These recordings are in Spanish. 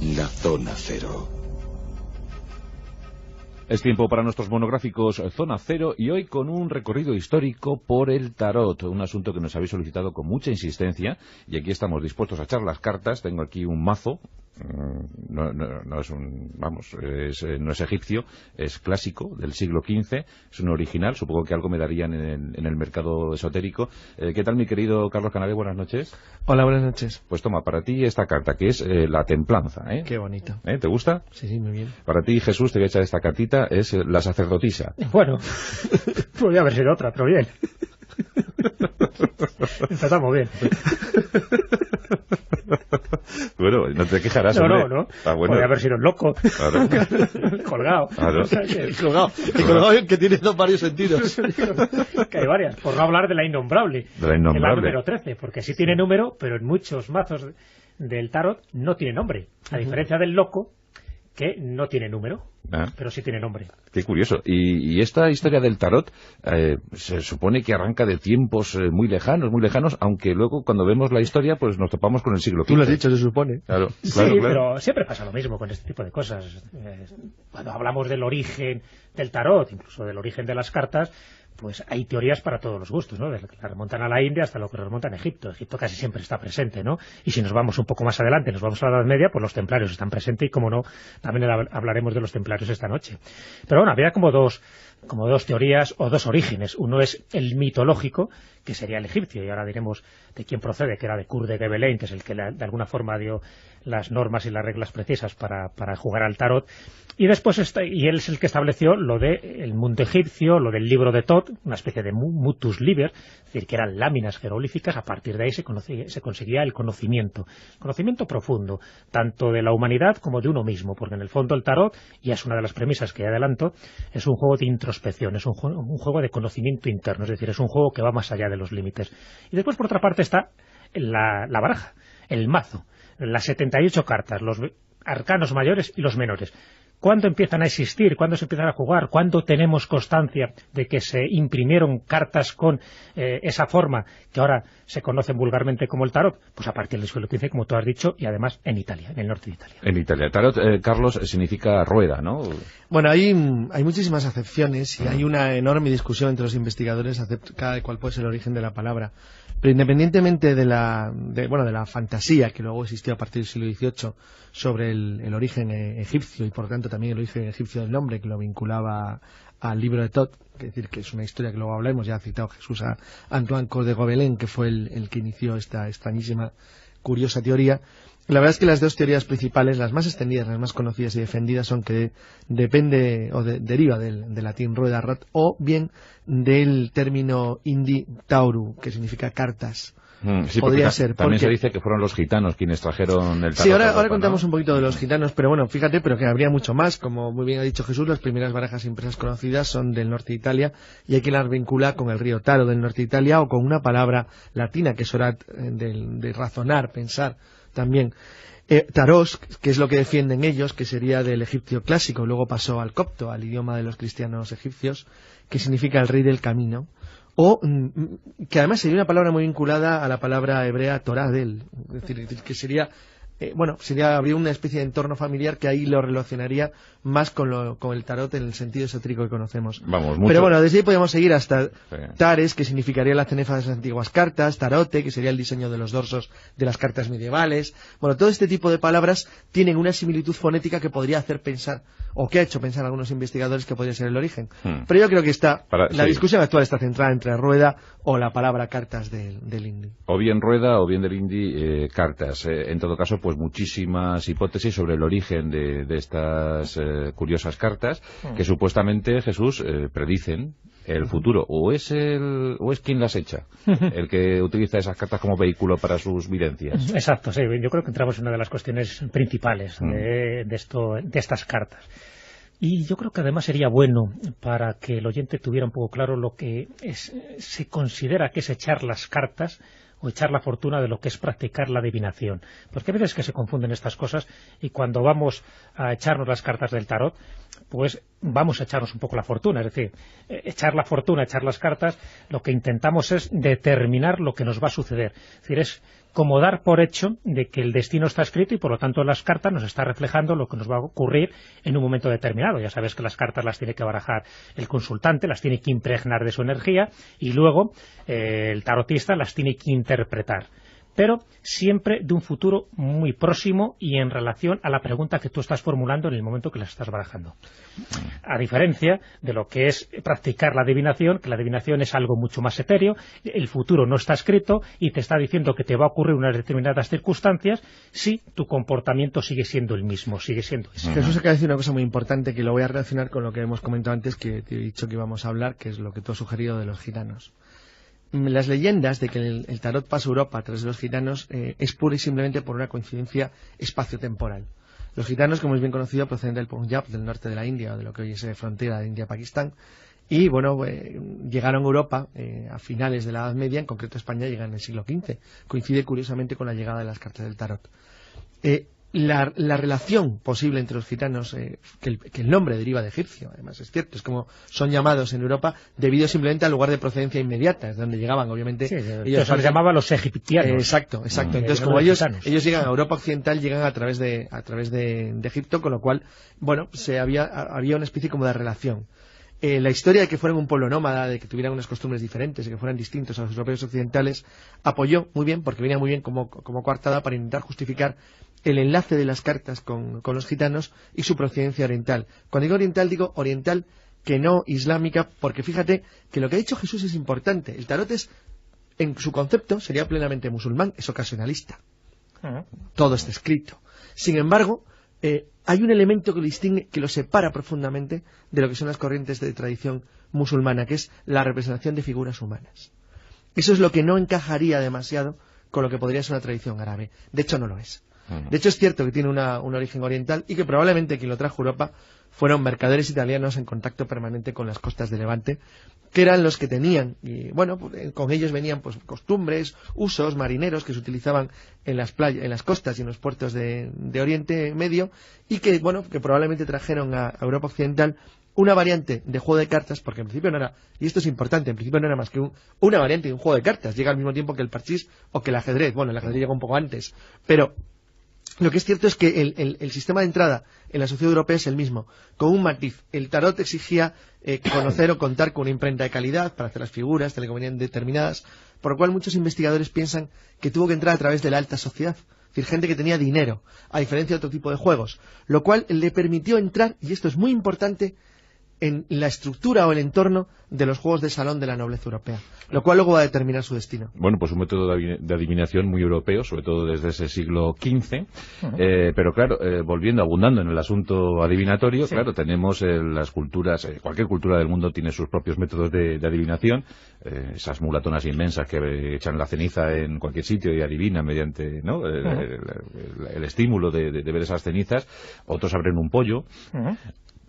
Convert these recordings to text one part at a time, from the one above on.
La Zona Cero. Es tiempo para nuestros monográficos Zona Cero y hoy con un recorrido histórico por el tarot, un asunto que nos habéis solicitado con mucha insistencia y aquí estamos dispuestos a echar las cartas. Tengo aquí un mazo, no es un, vamos, no es egipcio, es clásico del siglo XV, es un original, supongo que algo me darían en el mercado esotérico. ¿Qué tal, mi querido Carlos Canale? Buenas noches. Hola, buenas noches. Pues toma, para ti esta carta que es la templanza. Qué bonita. ¿Te gusta? Sí, muy bien. Para ti, Jesús, te voy a echar esta cartita. Es la sacerdotisa. Bueno, podría haber sido otra, pero bien. Empezamos bien. Bueno, no te quejarás, no, hombre. No. Está bueno. Podría haber sido el loco. Claro. Colgado. Claro. O sea, El colgado que tiene varios sentidos. Que hay varias. Por no hablar de la innombrable. De la innombrable. La número 13, porque sí tiene número, pero en muchos mazos del tarot no tiene nombre. A diferencia del loco, que no tiene número, pero sí tiene nombre. Qué curioso. Y esta historia del tarot se supone que arranca de tiempos muy lejanos, aunque luego cuando vemos la historia pues nos topamos con el siglo XV. Tú lo has dicho, se supone. Claro, pero siempre pasa lo mismo con este tipo de cosas. Cuando hablamos del origen del tarot, incluso del origen de las cartas, pues hay teorías para todos los gustos, ¿no? Desde que la remontan a la India hasta lo que remontan a Egipto. Egipto casi siempre está presente, ¿no? Y si nos vamos un poco más adelante, nos vamos a la Edad Media, pues los templarios están presentes y, como no, también hablaremos de los templarios esta noche. Pero bueno, había como dos teorías o dos orígenes. Uno es el mitológico, que sería el egipcio, y ahora diremos de quién procede, que era de Kur de Gebelein, que es el que de alguna forma dio las normas y las reglas precisas para jugar al tarot. Y después y él es el que estableció lo del mundo egipcio, lo del libro de Tot, una especie de mutus liber, es decir, que eran láminas jeroglíficas. A partir de ahí se conseguía el conocimiento profundo, tanto de la humanidad como de uno mismo, porque en el fondo el tarot, y es una de las premisas que ya adelanto, es un juego de introspección, es un juego de conocimiento interno, es decir, es un juego que va más allá de los límites. Y después, por otra parte, está la baraja, el mazo, las 78 cartas, los arcanos mayores y los menores. ¿Cuándo empiezan a existir? ¿Cuándo se empiezan a jugar? ¿Cuándo tenemos constancia de que se imprimieron cartas con esa forma que ahora se conocen vulgarmente como el tarot? Pues a partir del siglo XV, como tú has dicho, y además en Italia, en el norte de Italia. En Italia. Tarot, Carlos, significa rueda, ¿no? Bueno, hay muchísimas acepciones y hay una enorme discusión entre los investigadores acerca de cuál puede ser el origen de la palabra. Pero independientemente de la fantasía que luego existió a partir del siglo XVIII sobre el origen egipcio y por tanto también el origen egipcio del nombre, que lo vinculaba al libro de Tot, que es decir, que es una historia que luego hablaremos, ya ha citado Jesús a Antoine Cor de Gobelin, que fue el que inició esta extrañísima, curiosa teoría. La verdad es que las dos teorías principales, las más extendidas, las más conocidas y defendidas, son que depende o deriva del latín rueda rat, o bien del término hindi tauru, que significa cartas. Sí, podría ser. También se dice que fueron los gitanos quienes trajeron el tarot. Sí, ahora contamos un poquito de los gitanos, pero bueno, fíjate, pero que habría mucho más. Como muy bien ha dicho Jesús, las primeras barajas impresas conocidas son del norte de Italia, y hay quien las vincula con el río Taro del norte de Italia o con una palabra latina, que es hora de razonar, pensar también. Taros, que es lo que defienden ellos, que sería del egipcio clásico, luego pasó al copto, al idioma de los cristianos egipcios, que significa el rey del camino, o que además sería una palabra muy vinculada a la palabra hebrea Torah del, es decir, que sería habría una especie de entorno familiar que ahí lo relacionaría más con el tarot en el sentido esotérico que conocemos. Pero bueno, desde ahí podemos seguir hasta Tares, que significaría la cenefa de las antiguas cartas, Tarote, que sería el diseño de los dorsos de las cartas medievales. Bueno, todo este tipo de palabras tienen una similitud fonética que podría hacer pensar, o que ha hecho pensar a algunos investigadores que podría ser el origen. Pero yo creo que la discusión actual está centrada entre rueda o la palabra cartas del hindi. O bien rueda o bien del hindi cartas. En todo caso, pues muchísimas hipótesis sobre el origen de estas curiosas cartas que supuestamente, Jesús, predicen el futuro. O es quien las echa, el que utiliza esas cartas como vehículo para sus videncias. Exacto, sí. Yo creo que entramos en una de las cuestiones principales de estas cartas. Y yo creo que además sería bueno, para que el oyente tuviera un poco claro lo que se considera que es echar las cartas o echar la fortuna, de lo que es practicar la adivinación. Porque a veces que se confunden estas cosas, y cuando vamos a echarnos las cartas del tarot, pues vamos a echarnos un poco la fortuna. Es decir, echar la fortuna, echar las cartas, lo que intentamos es determinar lo que nos va a suceder. Es decir, es como dar por hecho de que el destino está escrito y por lo tanto las cartas nos está reflejando lo que nos va a ocurrir en un momento determinado. Ya sabes que las cartas las tiene que barajar el consultante, las tiene que impregnar de su energía y luego el tarotista las tiene que interpretar, pero siempre de un futuro muy próximo y en relación a la pregunta que tú estás formulando en el momento que las estás barajando. A diferencia de lo que es practicar la adivinación, que la adivinación es algo mucho más etéreo, el futuro no está escrito y te está diciendo que te va a ocurrir unas determinadas circunstancias si tu comportamiento sigue siendo el mismo, sigue siendo ese. Jesús acaba de decir una cosa muy importante que lo voy a relacionar con lo que hemos comentado antes, que te he dicho que íbamos a hablar, que es lo que tú has sugerido de los gitanos. Las leyendas de que el tarot pasa a Europa a través de los gitanos es pura y simplemente por una coincidencia espaciotemporal. Los gitanos, como es bien conocido, proceden del Punjab, del norte de la India, o de lo que hoy es frontera de India-Pakistán, y bueno, llegaron a Europa a finales de la Edad Media, en concreto España llega en el siglo XV. Coincide curiosamente con la llegada de las cartas del tarot. La relación posible entre los gitanos, que el nombre deriva de egipcio, además es cierto, es como son llamados en Europa debido simplemente al lugar de procedencia inmediata, es donde llegaban, obviamente. Sí, ellos se les llamaba los egipcianos. Exacto. Entonces, como ellos llegan a Europa occidental, llegan a través de Egipto, con lo cual, bueno, había una especie como de relación. La historia de que fueran un pueblo nómada, de que tuvieran unas costumbres diferentes, de que fueran distintos a los europeos occidentales, apoyó muy bien, porque venía muy bien como coartada para intentar justificar el enlace de las cartas con los gitanos y su procedencia oriental. Cuando digo oriental, que no islámica, porque fíjate que lo que ha dicho Jesús es importante. El tarot en su concepto, sería plenamente musulmán, es ocasionalista. Todo está escrito. Sin embargo, hay un elemento que lo distingue, que lo separa profundamente de lo que son las corrientes de tradición musulmana, que es la representación de figuras humanas. Eso es lo que no encajaría demasiado con lo que podría ser una tradición árabe. De hecho, no lo es. De hecho, es cierto que tiene un origen oriental y que probablemente quien lo trajo a Europa fueron mercaderes italianos en contacto permanente con las costas de Levante, que eran los que tenían, y bueno, con ellos venían pues costumbres, usos marineros que se utilizaban en las playas, en las costas y en los puertos de Oriente Medio, y que bueno, que probablemente trajeron a Europa occidental una variante de juego de cartas, porque en principio no era, y esto es importante, en principio no era más que una variante de un juego de cartas, llega al mismo tiempo que el parchís o que el ajedrez. Bueno, el ajedrez llega un poco antes, pero lo que es cierto es que el sistema de entrada en la sociedad europea es el mismo, con un matiz. El tarot exigía conocer o contar con una imprenta de calidad para hacer las figuras, te le convenían determinadas, por lo cual muchos investigadores piensan que tuvo que entrar a través de la alta sociedad, es decir, gente que tenía dinero, a diferencia de otro tipo de juegos, lo cual le permitió entrar, y esto es muy importante, en la estructura o el entorno de los juegos de salón de la nobleza europea, lo cual luego va a determinar su destino. Bueno, pues un método de adivinación muy europeo, sobre todo desde ese siglo XV, pero claro, abundando en el asunto adivinatorio, sí. Claro, tenemos las culturas, cualquier cultura del mundo tiene sus propios métodos de adivinación, esas mulatonas inmensas que echan la ceniza en cualquier sitio y adivinan mediante, ¿no? el estímulo de ver esas cenizas. Otros abren un pollo.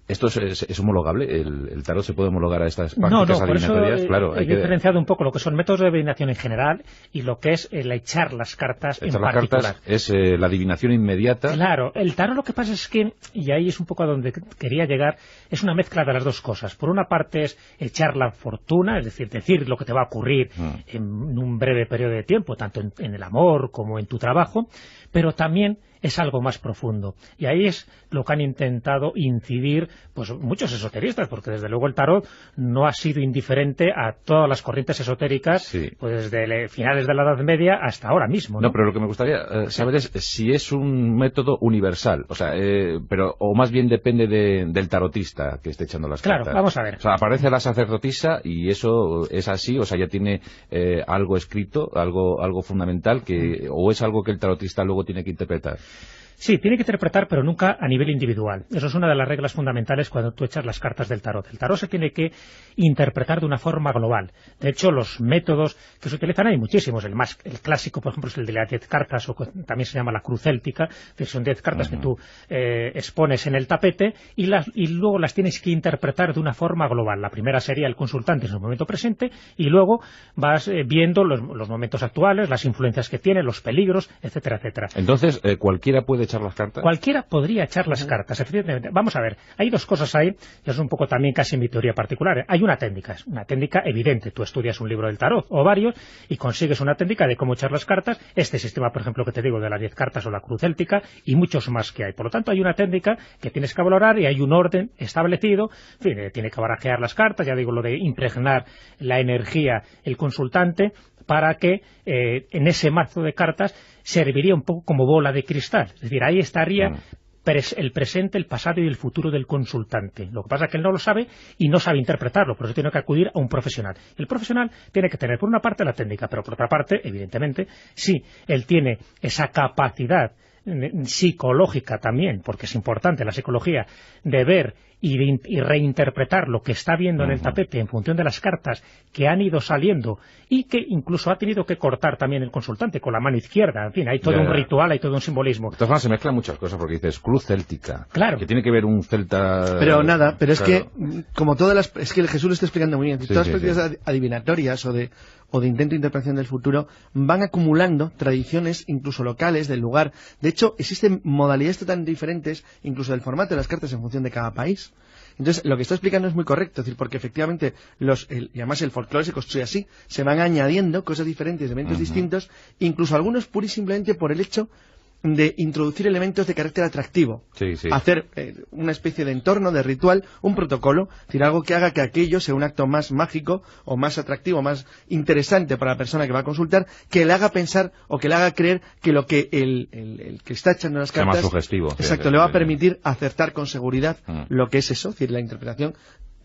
¿Esto es homologable? ¿El tarot se puede homologar a estas prácticas adivinatorias? Claro, hay diferenciado un poco lo que son métodos de adivinación en general y lo que es el echar las cartas en particular. Cartas es la adivinación inmediata. Claro, el tarot lo que pasa es que, y ahí es un poco a donde quería llegar, es una mezcla de las dos cosas. Por una parte es echar la fortuna, es decir lo que te va a ocurrir en un breve periodo de tiempo, tanto en el amor como en tu trabajo, pero también es algo más profundo. Y ahí es lo que han intentado incidir pues muchos esoteristas, porque desde luego el tarot no ha sido indiferente a todas las corrientes esotéricas, sí. Pues desde finales de la Edad Media hasta ahora mismo. No, pero lo que me gustaría saber es si es un método universal, o sea, o más bien depende del tarotista que esté echando las cartas. Claro, vamos a ver. O sea, aparece la sacerdotisa y eso es así, o sea, ya tiene algo escrito, algo fundamental, o es algo que el tarotista luego tiene que interpretar. Sí, tiene que interpretar, pero nunca a nivel individual. Eso es una de las reglas fundamentales cuando tú echas las cartas del tarot. El tarot se tiene que interpretar de una forma global. De hecho, los métodos que se utilizan hay muchísimos. El clásico, por ejemplo, es el de las 10 cartas, o también se llama la cruz céltica, que son 10 cartas que tú expones en el tapete y luego las tienes que interpretar de una forma global. La primera sería el consultante en el momento presente y luego vas viendo los momentos actuales, las influencias que tiene, los peligros, etcétera, etcétera. Entonces, cualquiera puede echar las cartas? Cualquiera podría echar las cartas, efectivamente. Vamos a ver, hay dos cosas ahí, que es un poco también casi mi teoría particular. Hay una técnica, es una técnica evidente. Tú estudias un libro del tarot o varios y consigues una técnica de cómo echar las cartas. Este sistema, por ejemplo, que te digo de las 10 cartas o la cruz céltica y muchos más que hay. Por lo tanto, hay una técnica que tienes que valorar y hay un orden establecido. En fin, tiene que barajear las cartas, ya digo, lo de impregnar la energía el consultante para que en ese mazo de cartas serviría un poco como bola de cristal. Es decir, ahí estaría el presente, el pasado y el futuro del consultante. Lo que pasa es que él no lo sabe y no sabe interpretarlo, por eso tiene que acudir a un profesional. El profesional tiene que tener, por una parte, la técnica, pero por otra parte, evidentemente, si él tiene esa capacidad psicológica también, porque es importante la psicología, de ver y reinterpretar lo que está viendo en el tapete en función de las cartas que han ido saliendo y que incluso ha tenido que cortar también el consultante con la mano izquierda. En fin, hay todo un ritual, hay todo un simbolismo. De todas formas, se mezclan muchas cosas porque dices cruz céltica. Claro. Que tiene que ver un celta... Pero nada, pero es claro. que, como todas las... Es que Jesús lo está explicando muy bien. Sí, todas sí, las prácticas adivinatorias o de intento de interpretación del futuro van acumulando tradiciones incluso locales del lugar. De hecho, existen modalidades totalmente diferentes, incluso del formato de las cartas en función de cada país. Entonces, lo que está explicando es muy correcto, es decir, porque efectivamente, y además el folclore se construye así, se van añadiendo cosas diferentes, elementos distintos, incluso algunos pura y simplemente por el hecho de introducir elementos de carácter atractivo, hacer una especie de entorno, de ritual, un protocolo, es decir, algo que haga que aquello sea un acto más mágico o más atractivo, más interesante para la persona que va a consultar, que le haga pensar o que le haga creer que lo que el que está echando las cartas, sea más sugestivo, exacto, le va a permitir acertar con seguridad lo que es eso, es decir, la interpretación.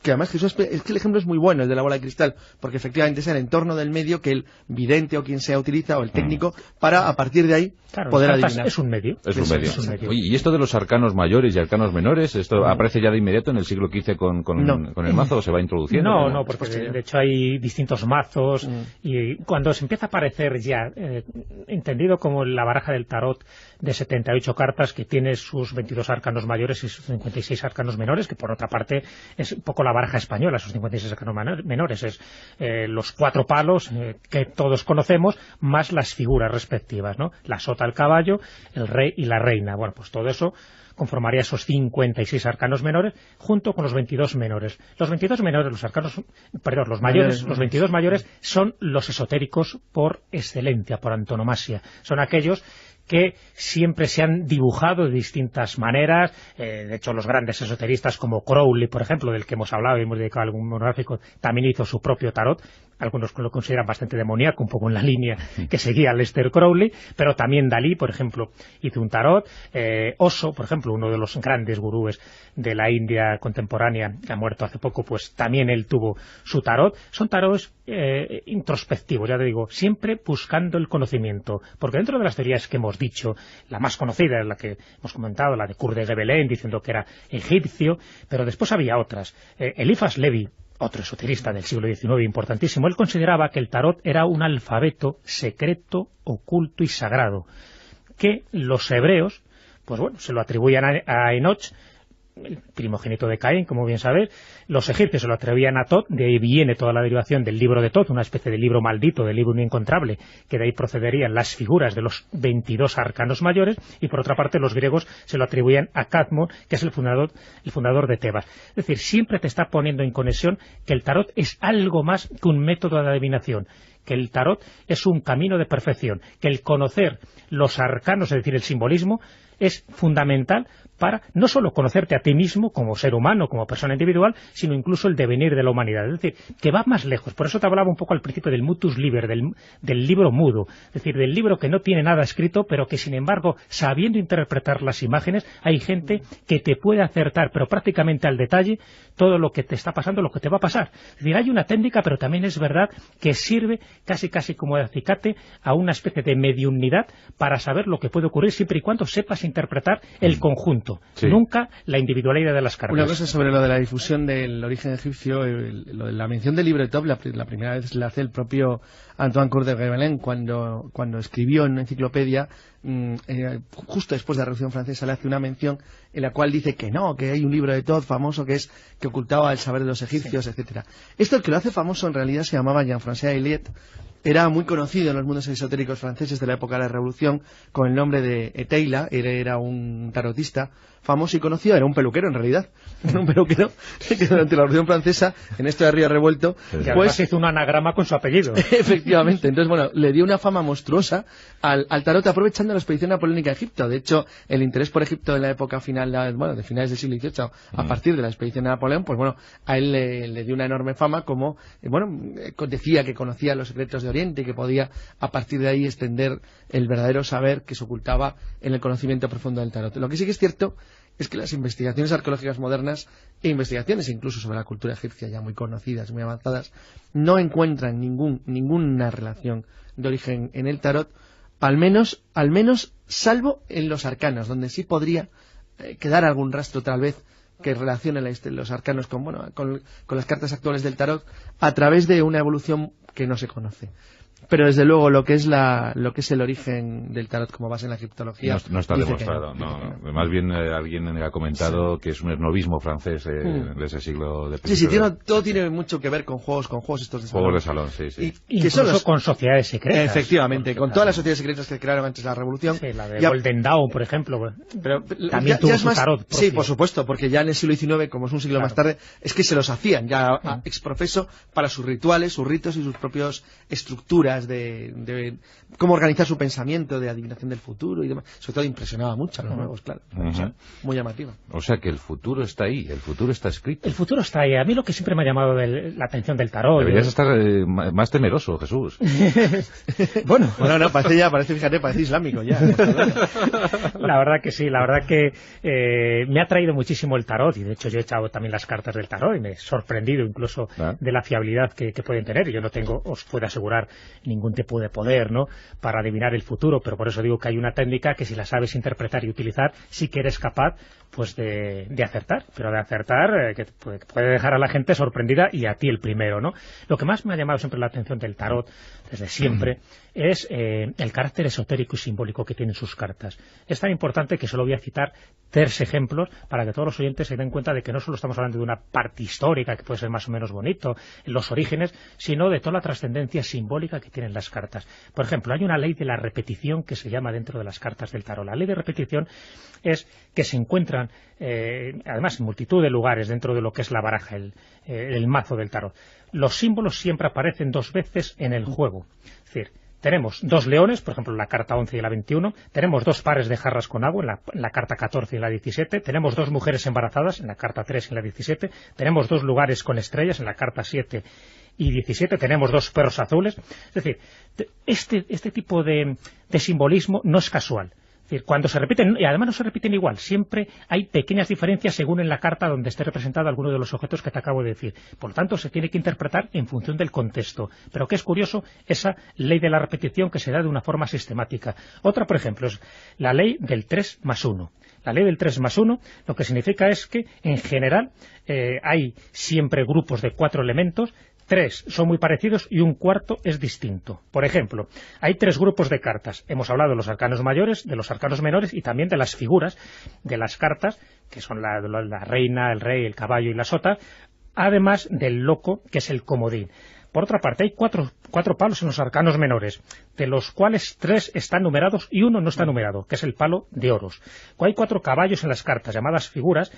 Que además Jesús, es que el ejemplo es muy bueno, el de la bola de cristal, porque efectivamente es el entorno del medio que el vidente o quien sea utiliza, o el técnico, para a partir de ahí poder adivinar. Es un medio. Es un medio. Oye, ¿y esto de los arcanos mayores y arcanos menores, esto aparece ya de inmediato en el siglo XV con el mazo o se va introduciendo? No, porque de hecho hay distintos mazos y cuando se empieza a aparecer ya, entendido como la baraja del tarot de 78 cartas que tiene sus 22 arcanos mayores y sus 56 arcanos menores, que por otra parte es un poco la baraja española, sus 56 arcanos menores, es los 4 palos que todos conocemos, más las figuras respectivas, ¿no? La sota, el caballo, el rey y la reina. Bueno, pues todo eso conformaría esos 56 arcanos menores junto con los 22 menores. Los 22 menores, los mayores, los 22 mayores son los esotéricos por excelencia, por antonomasia. Son aquellos que siempre se han dibujado de distintas maneras. De hecho, los grandes esoteristas como Crowley, por ejemplo, del que hemos hablado y hemos dedicado algún monográfico, también hizo su propio tarot. Algunos lo consideran bastante demoníaco, un poco en la línea que seguía Aleister Crowley, pero también Dalí, por ejemplo, hizo un tarot. Osho, por ejemplo, uno de los grandes gurúes de la India contemporánea, que ha muerto hace poco, pues también él tuvo su tarot. Son tarots introspectivos, ya te digo, siempre buscando el conocimiento, porque dentro de las teorías que hemos dicho, la más conocida es la que hemos comentado, la de Kurt de Belén, diciendo que era egipcio, pero después había otras. Eliphas Levi, otro esoterista del siglo XIX importantísimo, él consideraba que el tarot era un alfabeto secreto, oculto y sagrado, que los hebreos, pues bueno, se lo atribuían a Enoch, el primogénito de Caín, como bien sabéis. Los egipcios se lo atribuían a Tot, de ahí viene toda la derivación del libro de Tot, una especie de libro maldito, de libro inencontrable, que de ahí procederían las figuras de los 22 arcanos mayores, y por otra parte los griegos se lo atribuían a Cadmon, que es el fundador de Tebas. Es decir, siempre te está poniendo en conexión que el tarot es algo más que un método de adivinación, que el tarot es un camino de perfección, que el conocer los arcanos, es decir, el simbolismo, es fundamental para no solo conocerte a ti mismo como ser humano, como persona individual, sino incluso el devenir de la humanidad. Es decir, que va más lejos. Por eso te hablaba un poco al principio del mutus liber, del libro mudo. Es decir, del libro que no tiene nada escrito, pero que sin embargo, sabiendo interpretar las imágenes, hay gente que te puede acertar, pero prácticamente al detalle, todo lo que te está pasando, lo que te va a pasar. Es decir, hay una técnica, pero también es verdad que sirve casi como de acicate a una especie de mediunidad para saber lo que puede ocurrir siempre y cuando sepas interpretar el conjunto, nunca la individualidad de las cartas. Una cosa sobre lo de la difusión del origen egipcio, lo de la mención del libro de Tot, la primera vez la hace el propio Antoine Coeur de Gébelin cuando escribió en una enciclopedia, justo después de la Revolución Francesa, le hace una mención en la cual dice que no, que hay un libro de Tot famoso que ocultaba el saber de los egipcios, etcétera. Esto, el que lo hace famoso, en realidad se llamaba Jean-François Eliot, era muy conocido en los mundos esotéricos franceses de la época de la Revolución con el nombre de Teila. Era un tarotista famoso y conocido, era un peluquero en realidad, era un peluquero que durante la Revolución Francesa, en esto de Río Revuelto, pues hizo un anagrama con su apellido. Efectivamente, entonces bueno, le dio una fama monstruosa al tarot aprovechando la expedición napoleónica a Egipto. De hecho, el interés por Egipto en la época final, de finales del siglo XVIII, a partir de la expedición de Napoleón, pues bueno, a él le dio una enorme fama como, decía que conocía los secretos de Oriente y que podía a partir de ahí extender el verdadero saber que se ocultaba en el conocimiento profundo del tarot. Lo que sí que es cierto es que las investigaciones arqueológicas modernas e investigaciones incluso sobre la cultura egipcia ya muy conocidas, muy avanzadas, no encuentran ninguna relación de origen en el tarot, al menos salvo en los arcanos, donde sí podría quedar algún rastro tal vez que relacione los arcanos con las cartas actuales del tarot a través de una evolución que no se conoce. Pero desde luego lo que es el origen del tarot como base en la egiptología no está demostrado. No. Más bien alguien ha comentado que es un esnovismo francés de ese siglo de sí, todo tiene mucho que ver con juegos estos de salón. Juegos de salón, sí. Incluso con sociedades secretas. Efectivamente, con todas las sociedades secretas que crearon antes de la Revolución. Sí, la de Golden Dawn, por ejemplo. Pero también tuvo su tarot propio. Sí, por supuesto, porque ya en el siglo XIX, como es un siglo más tarde, es que se los hacían ya exprofeso para sus rituales, sus ritos y sus propias estructuras de cómo organizar su pensamiento, de adivinación del futuro y demás. Sobre todo impresionaba mucho a los nuevos, claro. O sea, muy llamativa. O sea que el futuro está ahí, el futuro está escrito. El futuro está ahí. A mí lo que siempre me ha llamado la atención del tarot... Deberías estar más temeroso, Jesús. Bueno, parece islámico ya. La verdad que sí, la verdad que me ha traído muchísimo el tarot, y de hecho yo he echado también las cartas del tarot y me he sorprendido incluso de la fiabilidad que pueden tener. Yo no tengo, os puedo asegurar, ningún tipo de poder, ¿no?, para adivinar el futuro, pero por eso digo que hay una técnica que si la sabes interpretar y utilizar, sí que eres capaz pues de acertar, pero de acertar que puede dejar a la gente sorprendida y a ti el primero, ¿no? Lo que más me ha llamado siempre la atención del tarot, desde siempre, es el carácter esotérico y simbólico que tienen sus cartas. Es tan importante que solo voy a citar 3 ejemplos para que todos los oyentes se den cuenta de que no solo estamos hablando de una parte histórica que puede ser más o menos bonito, en los orígenes, sino de toda la trascendencia simbólica que tienen las cartas. Por ejemplo, hay una ley de la repetición que se llama dentro de las cartas del tarot. La ley de repetición es que se encuentran, además, en multitud de lugares dentro de lo que es la baraja, el mazo del tarot. Los símbolos siempre aparecen 2 veces en el juego. Es decir, tenemos 2 leones, por ejemplo, en la carta 11 y la 21, tenemos 2 pares de jarras con agua, en la carta 14 y la 17, tenemos 2 mujeres embarazadas, en la carta 3 y la 17, tenemos 2 lugares con estrellas, en la carta 7 y 17, tenemos 2 perros azules. Es decir, este tipo de simbolismo no es casual. Es decir, cuando se repiten, y además no se repiten igual, siempre hay pequeñas diferencias según en la carta donde esté representado alguno de los objetos que te acabo de decir. Por lo tanto, se tiene que interpretar en función del contexto. Pero que es curioso esa ley de la repetición que se da de una forma sistemática. Otra, por ejemplo, es la ley del 3+1. La ley del 3+1 lo que significa es que, en general, hay siempre grupos de 4 elementos. 3 son muy parecidos y un cuarto es distinto. Por ejemplo, hay 3 grupos de cartas. Hemos hablado de los arcanos mayores, de los arcanos menores y también de las figuras de las cartas, que son la reina, el rey, el caballo y la sota, además del loco, que es el comodín. Por otra parte, hay 4 palos en los arcanos menores, de los cuales 3 están numerados y 1 no está numerado, que es el palo de oros. Hay 4 caballos en las cartas, llamadas figuras,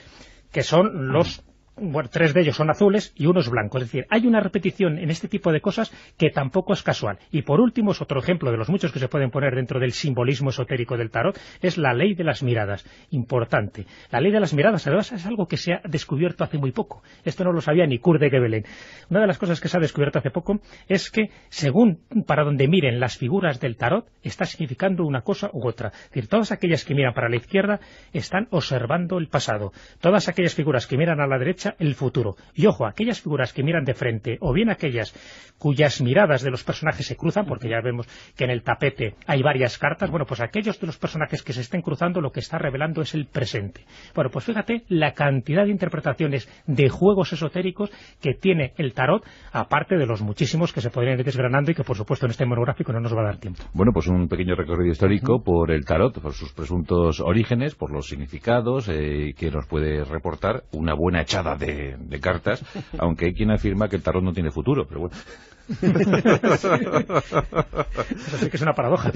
que son los... Bueno, 3 de ellos son azules y 1 es blanco. Es decir, hay una repetición en este tipo de cosas que tampoco es casual. Y por último, es otro ejemplo de los muchos que se pueden poner dentro del simbolismo esotérico del tarot, es la ley de las miradas. Importante. La ley de las miradas, además, es algo que se ha descubierto hace muy poco. Esto no lo sabía ni Kurt de Göbelen. Una de las cosas que se ha descubierto hace poco es que, según para donde miren las figuras del tarot, está significando una cosa u otra. Es decir, todas aquellas que miran para la izquierda están observando el pasado. Todas aquellas figuras que miran a la derecha, el futuro. Y ojo, aquellas figuras que miran de frente, o bien aquellas cuyas miradas de los personajes se cruzan, porque ya vemos que en el tapete hay varias cartas, bueno, pues aquellos de los personajes que se estén cruzando lo que está revelando es el presente. Bueno, pues fíjate la cantidad de interpretaciones de juegos esotéricos que tiene el tarot, aparte de los muchísimos que se podrían ir desgranando y que por supuesto en este monográfico no nos va a dar tiempo. Bueno, pues un pequeño recorrido histórico por el tarot, por sus presuntos orígenes, por los significados que nos puede reportar una buena echada de cartas, aunque hay quien afirma que el tarot no tiene futuro, pero bueno. Eso sí que es una paradoja.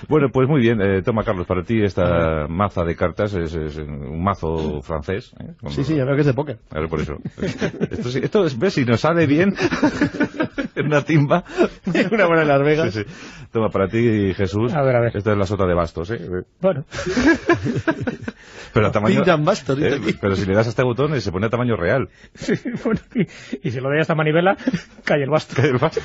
Bueno, pues muy bien. Toma, Carlos, para ti esta maza de cartas es un mazo francés. Sí, ya veo que es de póker. A ver, por eso. Esto ves, si nos sale bien en una timba. Una buena en Las Vegas. Sí. Toma, para ti, Jesús. A ver. Esta es la sota de bastos, Bueno. Pero a tamaño... Pintan bastos, pero si le das a este botón se pone a tamaño real. Sí, bueno, y si lo doy a esta manivela, cae el basto. Cae el basto.